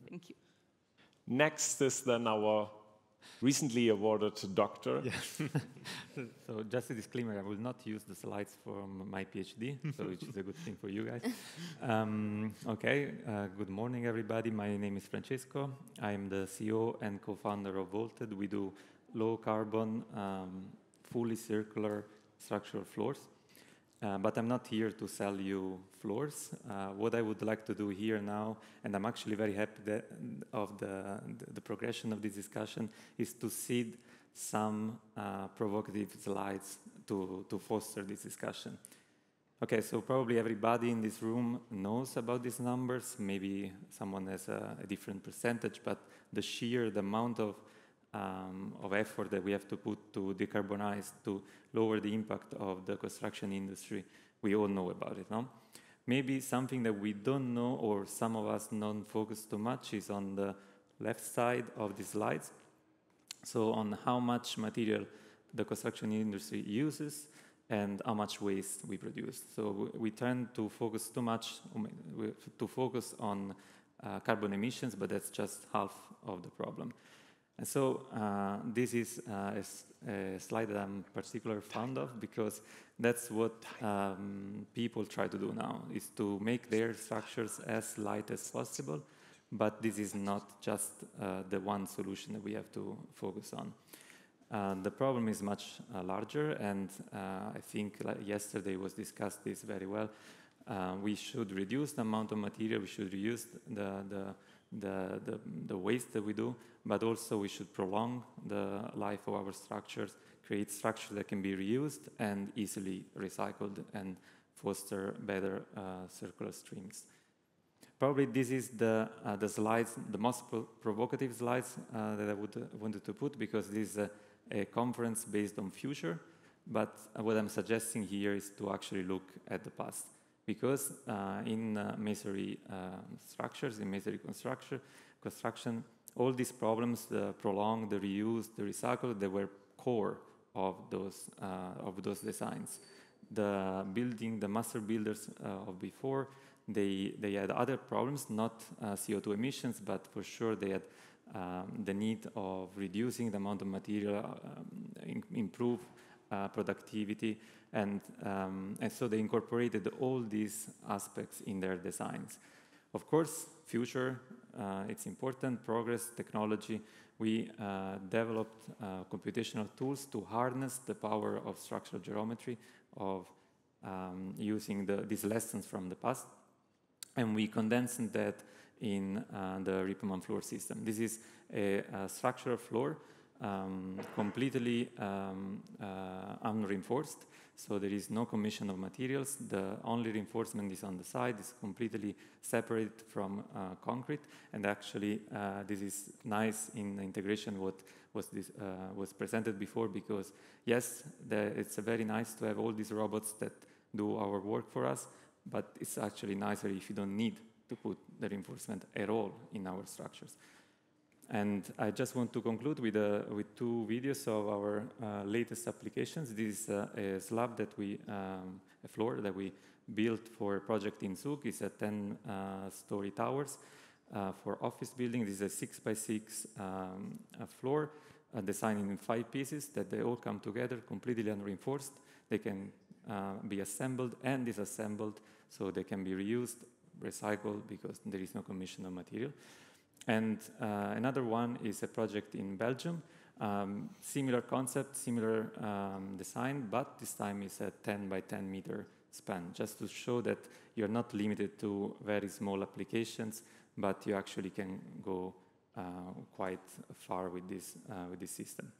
Thank you. Next is then our recently awarded doctor. Yes. So just a disclaimer, I will not use the slides from my PhD, so which is a good thing for you guys. Good morning, everybody. My name is Francesco. I am the CEO and co-founder of Volted. We do low-carbon, fully circular structural floors. But I'm not here to sell you floors. What I would like to do here now, and I'm actually very happy of the progression of this discussion, is to seed some provocative slides to foster this discussion. Okay, so probably everybody in this room knows about these numbers. Maybe someone has a different percentage, but the amount of effort that we have to put to decarbonize, to lower the impact of the construction industry, we all know about it, no? Maybe something that we don't know, or some of us don't focus too much, is on the left side of the slides. So on how much material the construction industry uses and how much waste we produce. So we tend to focus too much, on carbon emissions, but that's just half of the problem. And so this is a slide that I'm particularly fond of, because that's what people try to do now, is to make their structures as light as possible. But this is not just the one solution that we have to focus on. The problem is much larger, and I think yesterday was discussed this very well. We should reduce the amount of material, we should reduce the waste that we do, but also we should prolong the life of our structures, create structures that can be reused and easily recycled, and foster better circular streams. Probably this is the slides, the most provocative slides that I wanted to put, because this is a conference based on future, but what I'm suggesting here is to actually look at the past. Because in masonry structures, in masonry construction, all these problems, the prolong, the reuse, the recycle, they were core of those designs. The master builders of before, they had other problems, not CO2 emissions, but for sure they had the need of reducing the amount of material, improve productivity, and so they incorporated all these aspects in their designs. Of course, future, it's important, progress, technology. We developed computational tools to harness the power of structural geometry, of using these lessons from the past, and we condensed that in the Riemann floor system. This is a structural floor, completely unreinforced, so there is no commission of materials. The only reinforcement is on the side. It's completely separated from concrete, and actually this is nice in integration what was presented before, because yes, it's very nice to have all these robots that do our work for us, but it's actually nicer if you don't need to put the reinforcement at all in our structures. And I just want to conclude with two videos of our latest applications. This is a slab that a floor that we built for a project in Zug. It's a 10-story towers for office building. This is a 6x6 floor designed in 5 pieces that they all come together, completely unreinforced. They can be assembled and disassembled, so they can be reused, recycled, because there is no commission of material. And another one is a project in Belgium. Similar concept, similar design, but this time is a 10 by 10 meter span, just to show that you're not limited to very small applications, but you actually can go quite far with this system.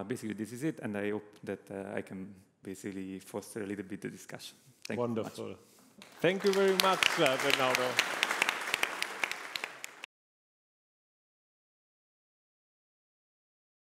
Basically, this is it, and I hope that I can basically foster a little bit the discussion. Thank you very much. Wonderful. Thank you very much, Ranaudo.